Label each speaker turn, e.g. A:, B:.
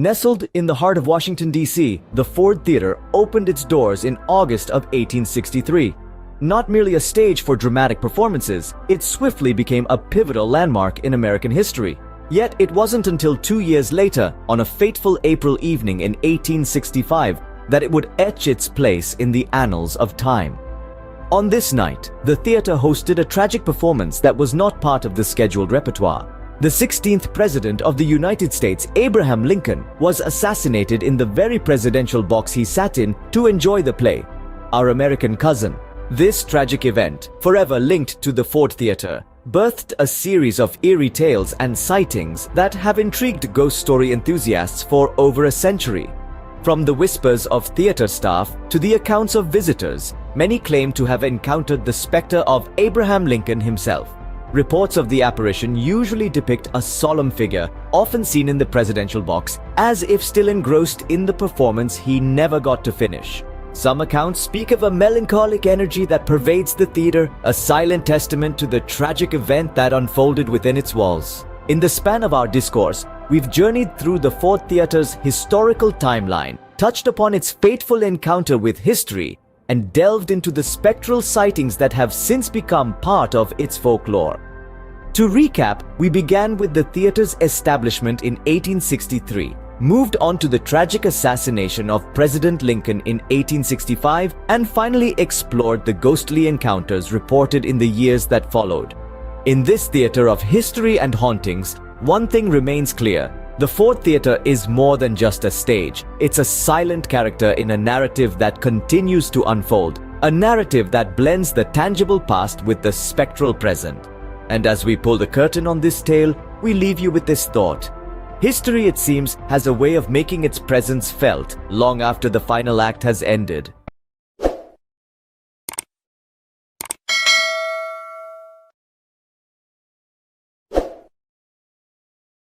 A: Nestled in the heart of Washington, D.C., the Ford Theater opened its doors in August of 1863. Not merely a stage for dramatic performances, it swiftly became a pivotal landmark in American history. Yet it wasn't until 2 years later, on a fateful April evening in 1865, that it would etch its place in the annals of time. On this night, the theater hosted a tragic performance that was not part of the scheduled repertoire. The 16th President of the United States, Abraham Lincoln, was assassinated in the very presidential box he sat in to enjoy the play, Our American Cousin. This tragic event, forever linked to the Ford Theater, birthed a series of eerie tales and sightings that have intrigued ghost story enthusiasts for over a century. From the whispers of theater staff to the accounts of visitors, many claim to have encountered the specter of Abraham Lincoln himself. Reports of the apparition usually depict a solemn figure, often seen in the presidential box, as if still engrossed in the performance he never got to finish. Some accounts speak of a melancholic energy that pervades the theater, a silent testament to the tragic event that unfolded within its walls. In the span of our discourse, we've journeyed through the Ford Theater's historical timeline, touched upon its fateful encounter with history, and delved into the spectral sightings that have since become part of its folklore. To recap, we began with the theater's establishment in 1863, moved on to the tragic assassination of President Lincoln in 1865, and finally explored the ghostly encounters reported in the years that followed. In this theater of history and hauntings, one thing remains clear. The Ford Theater is more than just a stage. It's a silent character in a narrative that continues to unfold, a narrative that blends the tangible past with the spectral present. And as we pull the curtain on this tale, we leave you with this thought. History, it seems, has a way of making its presence felt long after the final act has ended.